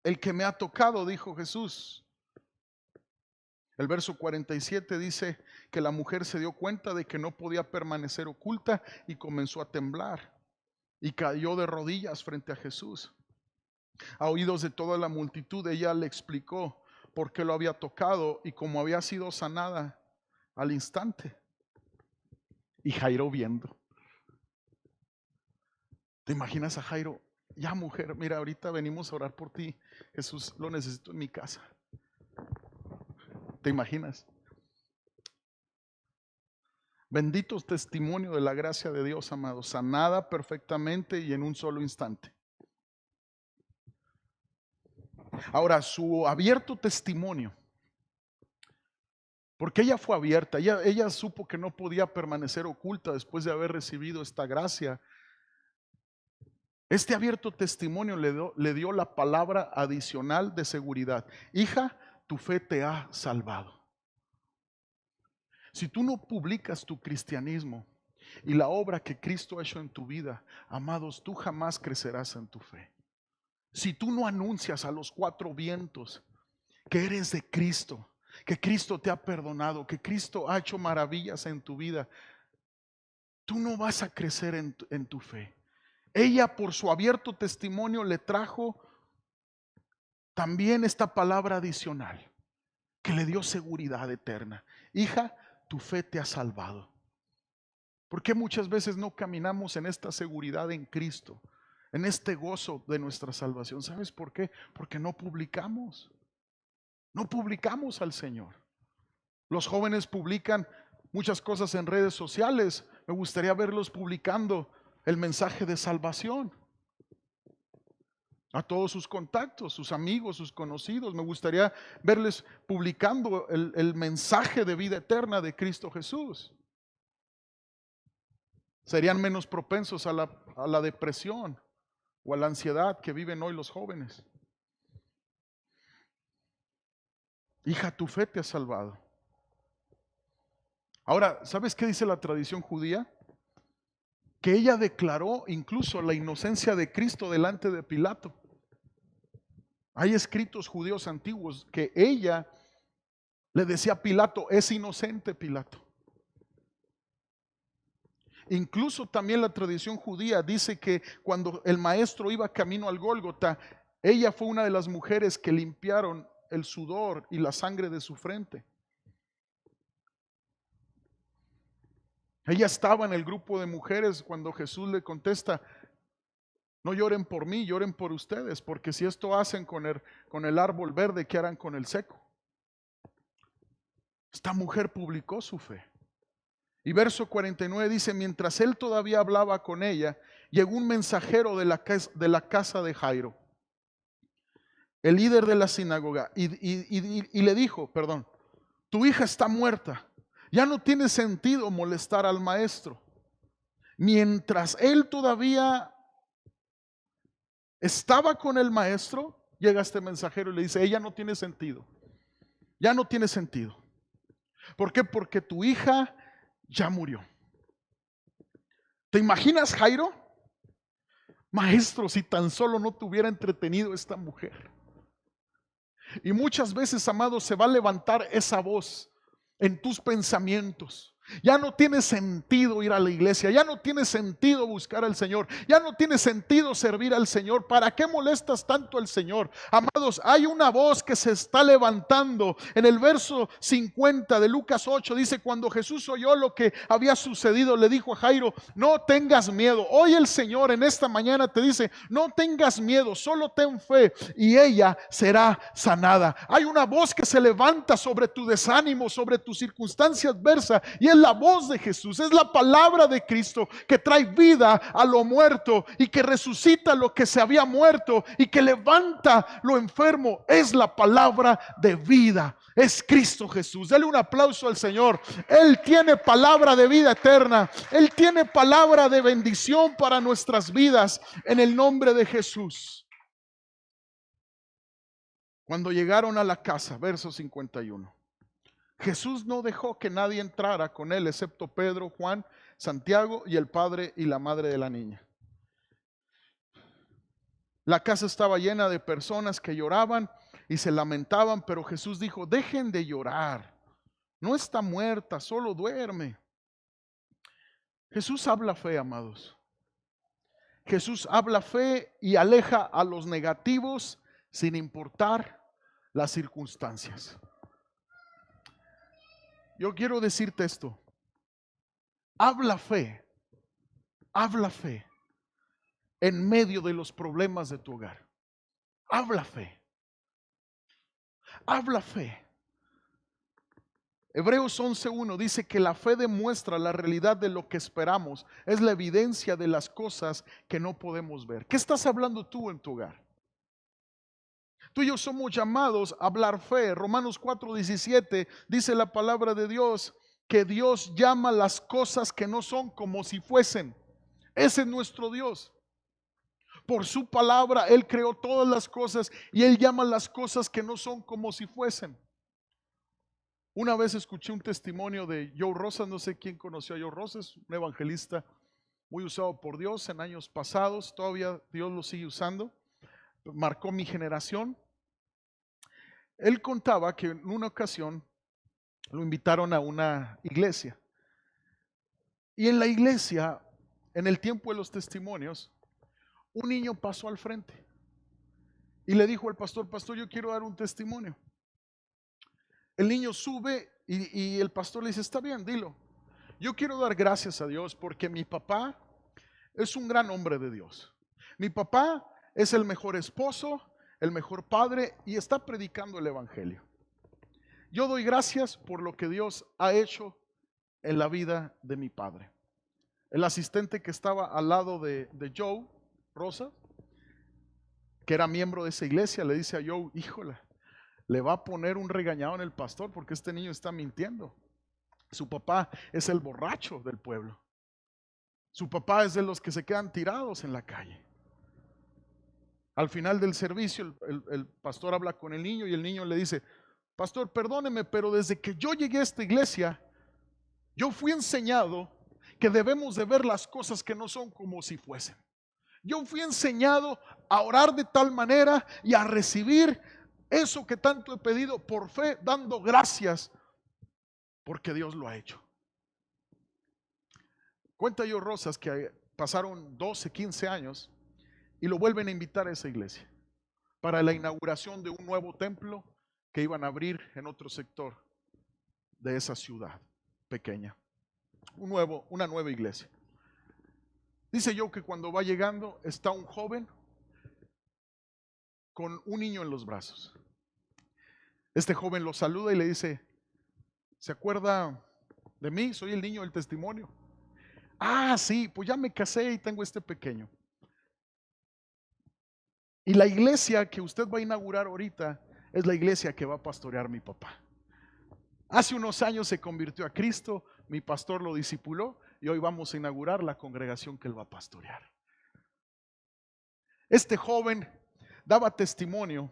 el que me ha tocado?, dijo Jesús. El verso 47 dice que la mujer se dio cuenta de que no podía permanecer oculta y comenzó a temblar y cayó de rodillas frente a Jesús. A oídos de toda la multitud, ella le explicó por qué lo había tocado y cómo había sido sanada al instante. Y Jairo viendo. ¿Te imaginas a Jairo? Ya, mujer, mira, ahorita venimos a orar por ti. Jesús, lo necesito en mi casa. ¿Te imaginas? Bendito testimonio de la gracia de Dios, amado. Sanada perfectamente y en un solo instante. Ahora, su abierto testimonio, porque ella fue abierta, ella supo que no podía permanecer oculta después de haber recibido esta gracia. Este abierto testimonio le dio la palabra adicional de seguridad. Hija, tu fe te ha salvado. Si tú no publicas tu cristianismo y la obra que Cristo ha hecho en tu vida, amados, tú jamás crecerás en tu fe. Si tú no anuncias a los cuatro vientos que eres de Cristo, que Cristo te ha perdonado, que Cristo ha hecho maravillas en tu vida, tú no vas a crecer en tu fe. Ella, por su abierto testimonio, le trajo también esta palabra adicional que le dio seguridad eterna. Hija, tu fe te ha salvado. ¿Por qué muchas veces no caminamos en esta seguridad en Cristo, en este gozo de nuestra salvación? ¿Sabes por qué? Porque no publicamos al Señor. Los jóvenes publican muchas cosas en redes sociales. Me gustaría verlos publicando el mensaje de salvación a todos sus contactos, sus amigos, sus conocidos. Me gustaría verles publicando el mensaje de vida eterna de Cristo Jesús. Serían menos propensos a la depresión o a la ansiedad que viven hoy los jóvenes. Hija, tu fe te ha salvado. Ahora, ¿sabes qué dice la tradición judía? Que ella declaró incluso la inocencia de Cristo delante de Pilato. Hay escritos judíos antiguos que ella le decía a Pilato, es inocente Pilato. Incluso también la tradición judía dice que cuando el maestro iba camino al Gólgota, ella fue una de las mujeres que limpiaron el sudor y la sangre de su frente. Ella estaba en el grupo de mujeres cuando Jesús le contesta, no lloren por mí, lloren por ustedes, porque si esto hacen con el árbol verde, ¿qué harán con el seco? Esta mujer publicó su fe. Y verso 49 dice, mientras él todavía hablaba con ella, llegó un mensajero de la casa de Jairo, el líder de la sinagoga, y le dijo, tu hija está muerta, ya no tiene sentido molestar al maestro. Mientras él todavía estaba con el maestro, llega este mensajero y le dice, ella no tiene sentido, ya no tiene sentido. ¿Por qué? Porque tu hija ya murió. ¿Te imaginas, Jairo? Maestro, si tan solo no te hubiera entretenido esta mujer. Y muchas veces, amados, se va a levantar esa voz en tus pensamientos. Ya no tiene sentido ir a la iglesia, ya no tiene sentido buscar al Señor, ya no tiene sentido servir al Señor. ¿Para qué molestas tanto al Señor? Amados, hay una voz que se está levantando. En el verso 50 de Lucas 8 dice, cuando Jesús oyó lo que había sucedido, le dijo a Jairo, no tengas miedo. Hoy el Señor en esta mañana te dice, no tengas miedo, solo ten fe y ella será sanada. Hay una voz que se levanta sobre tu desánimo, sobre tu circunstancia adversa, y es la voz de Jesús, es la palabra de Cristo que trae vida a lo muerto y que resucita lo que se había muerto y que levanta lo enfermo. Es la palabra de vida, es Cristo Jesús. Dale un aplauso al Señor. Él tiene palabra de vida eterna, Él tiene palabra de bendición para nuestras vidas en el nombre de Jesús. Cuando llegaron a la casa, verso 51. Jesús no dejó que nadie entrara con él, excepto Pedro, Juan, Santiago y el padre y la madre de la niña. La casa estaba llena de personas que lloraban y se lamentaban, pero Jesús dijo, dejen de llorar, no está muerta, solo duerme. Jesús habla fe, amados. Jesús habla fe y aleja a los negativos sin importar las circunstancias. Yo quiero decirte esto, habla fe en medio de los problemas de tu hogar. Habla fe, habla fe. Hebreos 11:1 dice que la fe demuestra la realidad de lo que esperamos, es la evidencia de las cosas que no podemos ver. ¿Qué estás hablando tú en tu hogar? Tú y yo somos llamados a hablar fe. Romanos 4:17 dice la palabra de Dios que Dios llama las cosas que no son como si fuesen. Ese es nuestro Dios. Por su palabra Él creó todas las cosas y Él llama las cosas que no son como si fuesen. Una vez escuché un testimonio de Joe Rosas, no sé quién conoció a Joe Rosas, un evangelista muy usado por Dios en años pasados, todavía Dios lo sigue usando, marcó mi generación. Él contaba que en una ocasión lo invitaron a una iglesia y en la iglesia, en el tiempo de los testimonios, un niño pasó al frente y le dijo al pastor, pastor, yo quiero dar un testimonio. El niño sube y el pastor le dice, está bien, dilo. Yo quiero dar gracias a Dios porque mi papá es un gran hombre de Dios. Mi papá es el mejor esposo, el mejor padre y está predicando el evangelio. Yo doy gracias por lo que Dios ha hecho en la vida de mi padre. El asistente que estaba al lado de Joe Rosa, que era miembro de esa iglesia, le dice a Joe, híjole, le va a poner un regañado en el pastor porque este niño está mintiendo. Su papá es el borracho del pueblo. Su papá es de los que se quedan tirados en la calle. Al final del servicio, el pastor habla con el niño y el niño le dice, pastor, perdóneme, pero desde que yo llegué a esta iglesia, yo fui enseñado que debemos de ver las cosas que no son como si fuesen. Yo fui enseñado a orar de tal manera y a recibir eso que tanto he pedido por fe, dando gracias porque Dios lo ha hecho. Cuenta yo Rosas que pasaron 12, 15 años y lo vuelven a invitar a esa iglesia para la inauguración de un nuevo templo que iban a abrir en otro sector de esa ciudad pequeña. Una nueva iglesia. Dice yo que cuando va llegando está un joven con un niño en los brazos. Este joven lo saluda y le dice, ¿se acuerda de mí? Soy el niño del testimonio. Ah, sí, pues ya me casé y tengo este pequeño. Y la iglesia que usted va a inaugurar ahorita es la iglesia que va a pastorear mi papá. Hace unos años se convirtió a Cristo, mi pastor lo discipuló y hoy vamos a inaugurar la congregación que él va a pastorear. Este joven daba testimonio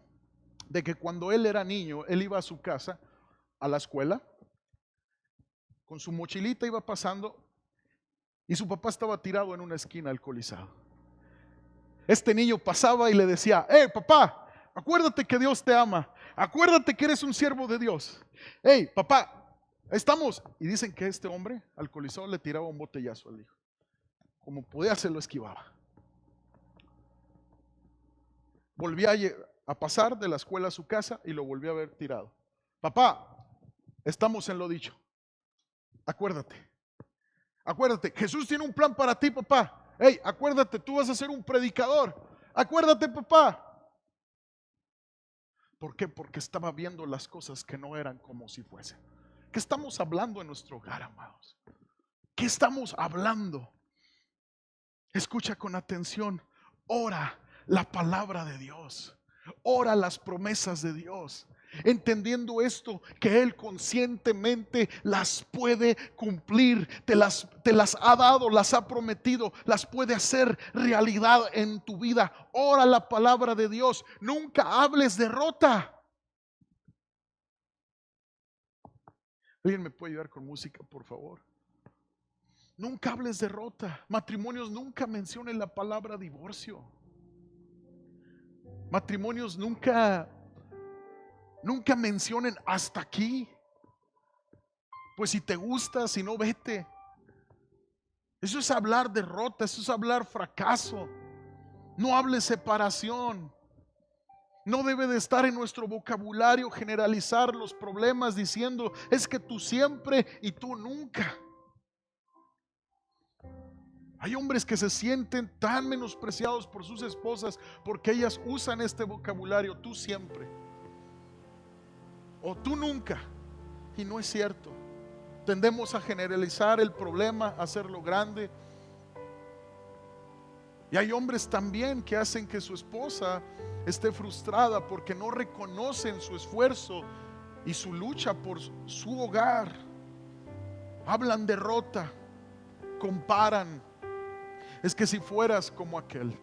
de que cuando él era niño, él iba a su casa, a la escuela, con su mochilita iba pasando y su papá estaba tirado en una esquina alcoholizado. Este niño pasaba y le decía, papá, acuérdate que Dios te ama, acuérdate que eres un siervo de Dios. Papá, estamos. Y dicen que este hombre alcoholizado le tiraba un botellazo al hijo. Como podía se lo esquivaba. Volvía a pasar de la escuela a su casa y lo volvía a ver tirado. Papá, estamos en lo dicho. Acuérdate, Jesús tiene un plan para ti, papá. Acuérdate, tú vas a ser un predicador. Acuérdate, papá. ¿Por qué? Porque estaba viendo las cosas que no eran como si fuesen. ¿Qué estamos hablando en nuestro hogar, amados? ¿Qué estamos hablando? Escucha con atención. Ora la palabra de Dios. Ora las promesas de Dios. Entendiendo esto, que Él conscientemente las puede cumplir, te las ha dado, las ha prometido, las puede hacer realidad en tu vida. Ora la palabra de Dios, nunca hables derrota. ¿Alguien me puede ayudar con música, por favor? Nunca hables derrota. Matrimonios, nunca mencionen la palabra divorcio. Matrimonios, nunca mencionen hasta aquí. Pues si te gusta, si no, vete. Eso es hablar derrota, eso es hablar fracaso. No hable separación. No debe de estar en nuestro vocabulario generalizar los problemas diciendo es que tú siempre y tú nunca. Hay hombres que se sienten tan menospreciados por sus esposas porque ellas usan este vocabulario, tú siempre o tú nunca, y no es cierto. Tendemos a generalizar el problema, a hacerlo grande. Y hay hombres también que hacen que su esposa esté frustrada porque no reconocen su esfuerzo y su lucha por su hogar. Hablan derrota, comparan. Es que si fueras como aquel,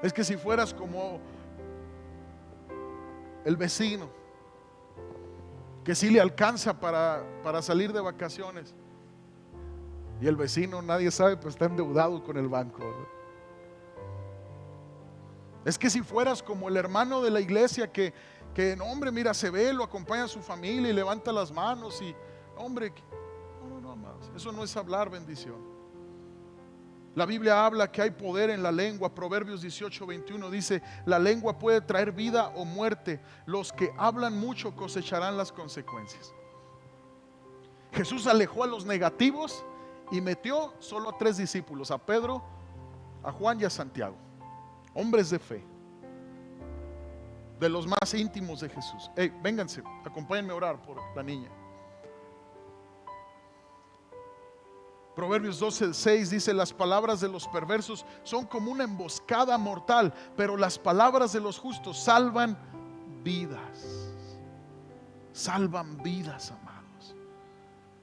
es que si fueras como el vecino, que sí le alcanza para salir de vacaciones, y el vecino, nadie sabe, pues está endeudado con el banco. Es que si fueras como el hermano de la iglesia que no, hombre, mira, se ve, lo acompaña a su familia y levanta las manos y, hombre, no, amados, eso no es hablar bendición. La Biblia habla que hay poder en la lengua. Proverbios 18:21 dice: la lengua puede traer vida o muerte. Los que hablan mucho cosecharán las consecuencias. Jesús alejó a los negativos y metió solo a 3 discípulos: a Pedro, a Juan y a Santiago, hombres de fe, de los más íntimos de Jesús. Vénganse, acompáñenme a orar por la niña. Proverbios 12:6 dice: las palabras de los perversos son como una emboscada mortal, pero las palabras de los justos salvan vidas. Salvan vidas, amados.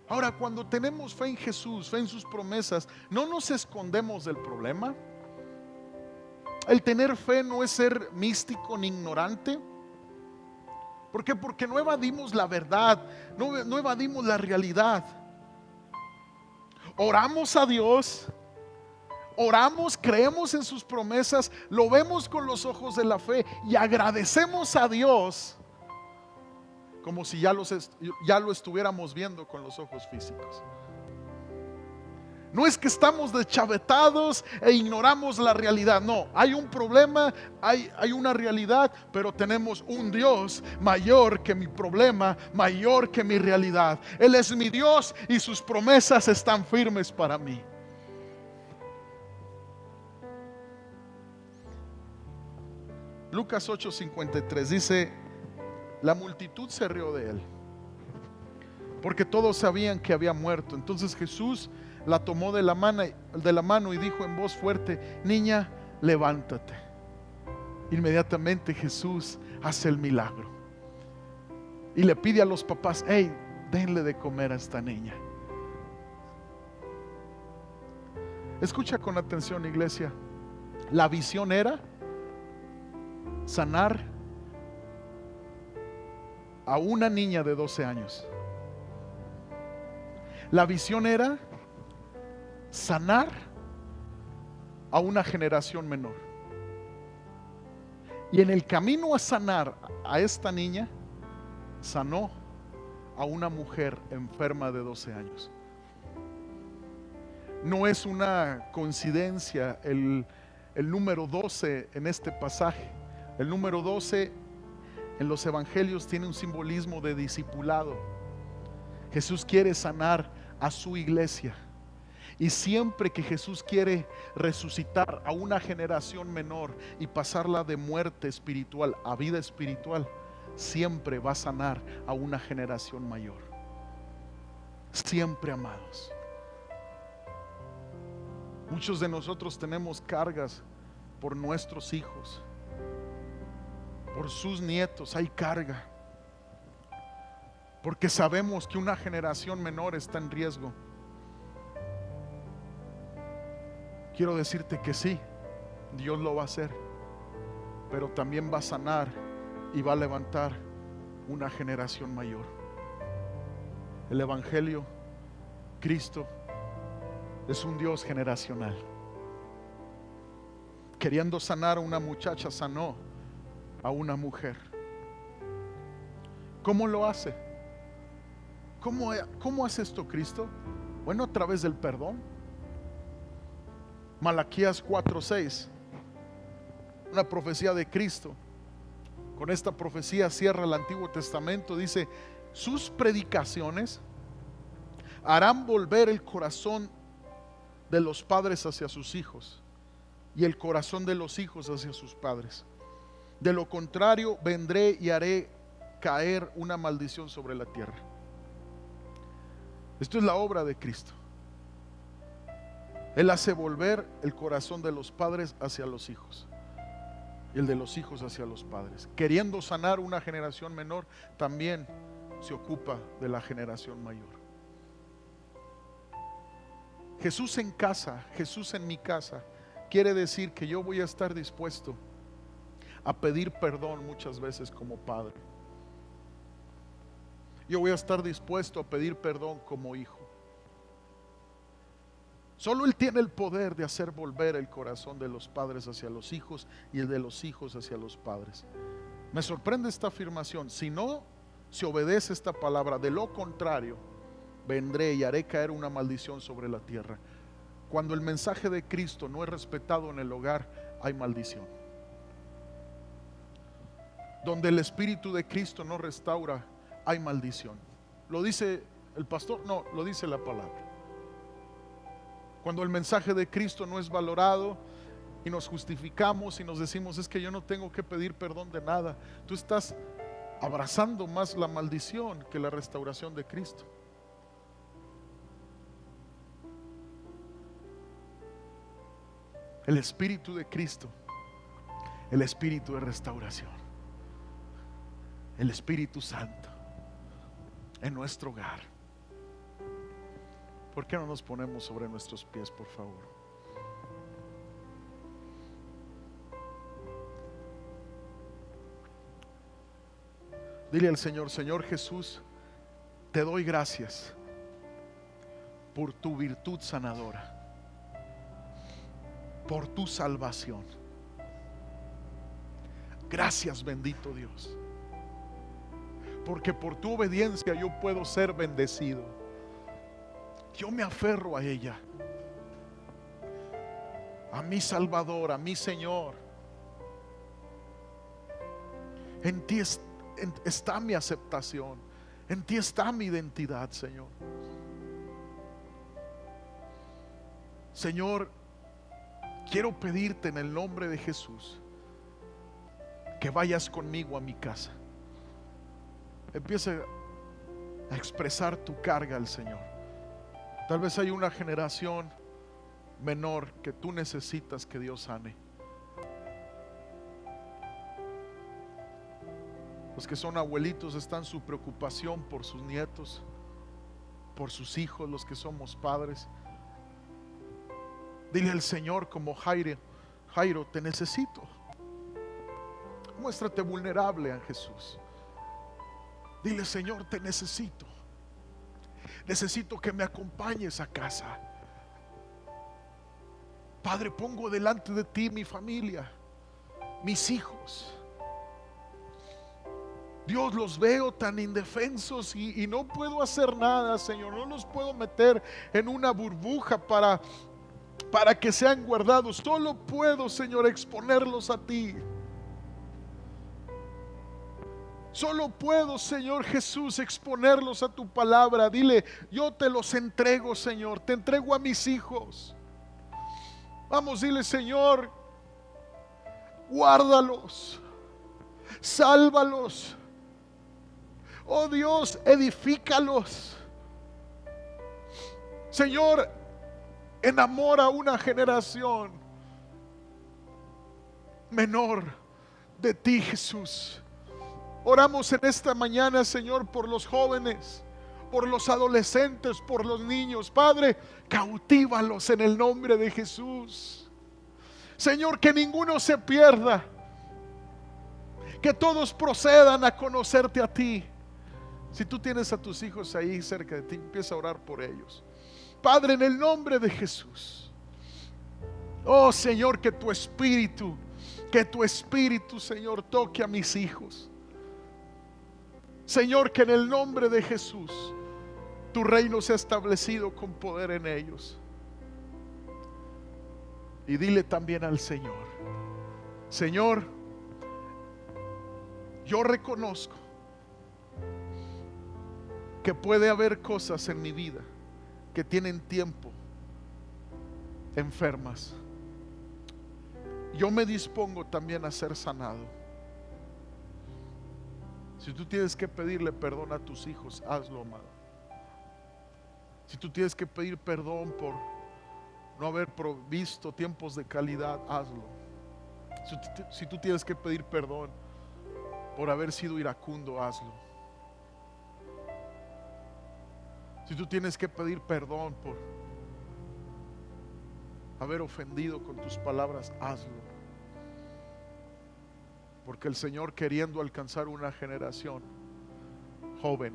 Ahora, cuando tenemos fe en Jesús, fe en sus promesas, no nos escondemos del problema. El tener fe no es ser místico ni ignorante. ¿Por qué? Porque no evadimos la verdad, no evadimos la realidad. Oramos a Dios, oramos, creemos en sus promesas, lo vemos con los ojos de la fe y agradecemos a Dios como si ya lo estuviéramos viendo con los ojos físicos. No es que estamos deschavetados e ignoramos la realidad. No, hay un problema, hay una realidad, pero tenemos un Dios mayor que mi problema, mayor que mi realidad. Él es mi Dios y sus promesas están firmes para mí. Lucas 8:53 dice: la multitud se rió de él, porque todos sabían que había muerto. Entonces Jesús la tomó de la mano y dijo en voz fuerte: niña, levántate. Inmediatamente Jesús hace el milagro y le pide a los papás: hey, denle de comer a esta niña. Escucha con atención, iglesia. La visión era sanar a una niña de 12 años. La visión era sanar a una generación menor. Y en el camino a sanar a esta niña, sanó a una mujer enferma de 12 años. No es una coincidencia el número 12 en este pasaje. El número 12 en los evangelios tiene un simbolismo de discipulado. Jesús quiere sanar a su iglesia. Y siempre que Jesús quiere resucitar a una generación menor y pasarla de muerte espiritual a vida espiritual, siempre va a sanar a una generación mayor. Siempre, amados. Muchos de nosotros tenemos cargas por nuestros hijos, por sus nietos, hay carga, porque sabemos que una generación menor está en riesgo. Quiero decirte que sí, Dios lo va a hacer, pero también va a sanar y va a levantar una generación mayor. El Evangelio, Cristo, es un Dios generacional. Queriendo sanar a una muchacha, sanó a una mujer. ¿Cómo lo hace? ¿Cómo hace esto Cristo? Bueno, a través del perdón. Malaquías 4:6, una profecía de Cristo. Con esta profecía cierra el Antiguo Testamento. Dice: sus predicaciones harán volver el corazón de los padres hacia sus hijos y el corazón de los hijos hacia sus padres. De lo contrario, vendré y haré caer una maldición sobre la tierra. Esto es la obra de Cristo. Él hace volver el corazón de los padres hacia los hijos y el de los hijos hacia los padres. Queriendo sanar una generación menor, también se ocupa de la generación mayor. Jesús en casa, Jesús en mi casa, quiere decir que yo voy a estar dispuesto a pedir perdón muchas veces como padre. Yo voy a estar dispuesto a pedir perdón como hijo. Solo Él tiene el poder de hacer volver el corazón de los padres hacia los hijos y el de los hijos hacia los padres. Me sorprende esta afirmación. Si no se obedece esta palabra, de lo contrario, vendré y haré caer una maldición sobre la tierra. Cuando el mensaje de Cristo no es respetado en el hogar, hay maldición. Donde el Espíritu de Cristo no restaura, hay maldición. ¿Lo dice el pastor? No, lo dice la palabra. Cuando el mensaje de Cristo no es valorado y nos justificamos y nos decimos: es que yo no tengo que pedir perdón de nada, tú estás abrazando más la maldición que la restauración de Cristo. El Espíritu de Cristo, el Espíritu de restauración, el Espíritu Santo en nuestro hogar. ¿Por qué no nos ponemos sobre nuestros pies, por favor? Dile al Señor: Señor Jesús, te doy gracias por tu virtud sanadora, por tu salvación. Gracias, bendito Dios, porque por tu obediencia yo puedo ser bendecido. Yo me aferro a ella, a mi Salvador, a mi Señor. En ti está mi aceptación, en ti está mi identidad, Señor. Señor, quiero pedirte en el nombre de Jesús que vayas conmigo a mi casa. Empieza a expresar tu carga al Señor. Tal vez hay una generación menor que tú necesitas que Dios sane. Los que son abuelitos están su preocupación por sus nietos, por sus hijos. Los que somos padres, dile al Señor como Jairo: te necesito. Muéstrate vulnerable a Jesús. Dile: Señor, te necesito. Necesito que me acompañes a casa. Padre, pongo delante de ti mi familia, mis hijos. Dios, los veo tan indefensos y no puedo hacer nada, Señor. No los puedo meter en una burbuja para que sean guardados. Solo puedo, Señor, exponerlos a ti. Solo puedo, Señor Jesús, exponerlos a tu palabra. Dile: yo te los entrego, Señor. Te entrego a mis hijos. Vamos, dile: Señor, guárdalos, sálvalos. Oh Dios, edifícalos. Señor, enamora a una generación menor de ti, Jesús. Oramos en esta mañana, Señor, por los jóvenes, por los adolescentes, por los niños. Padre, cautívalos en el nombre de Jesús. Señor, que ninguno se pierda, que todos procedan a conocerte a ti. Si tú tienes a tus hijos ahí cerca de ti, empieza a orar por ellos. Padre, en el nombre de Jesús, Oh Señor, que tu Espíritu, Señor, toque a mis hijos. Señor, que en el nombre de Jesús tu reino sea establecido con poder en ellos. Y dile también al Señor: Señor, yo reconozco que puede haber cosas en mi vida que tienen tiempo enfermas. Yo me dispongo también a ser sanado. Si tú tienes que pedirle perdón a tus hijos, hazlo, amado. Si tú tienes que pedir perdón por no haber provisto tiempos de calidad, hazlo. Si tú tienes que pedir perdón por haber sido iracundo, hazlo. Si tú tienes que pedir perdón por haber ofendido con tus palabras, hazlo. Porque el Señor, queriendo alcanzar una generación joven,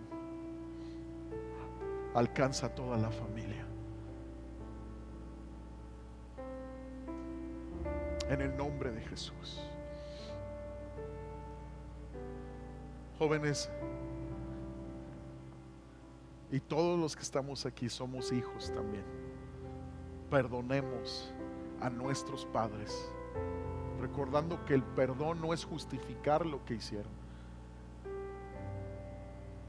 alcanza a toda la familia. En el nombre de Jesús. Jóvenes, y todos los que estamos aquí somos hijos también. Perdonemos a nuestros padres, recordando que el perdón no es justificar lo que hicieron,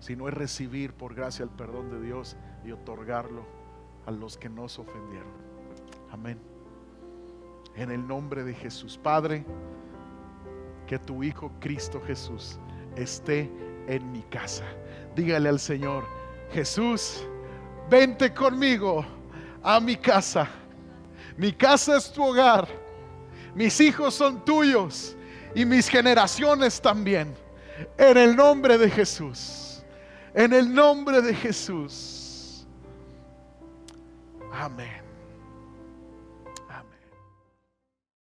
sino es recibir por gracia el perdón de Dios y otorgarlo a los que nos ofendieron. Amén. En el nombre de Jesús. Padre, que tu Hijo Cristo Jesús esté en mi casa. Dígale al Señor: Jesús, vente conmigo a mi casa. Mi casa es tu hogar. Mis hijos son tuyos y mis generaciones también. En el nombre de Jesús. En el nombre de Jesús. Amén.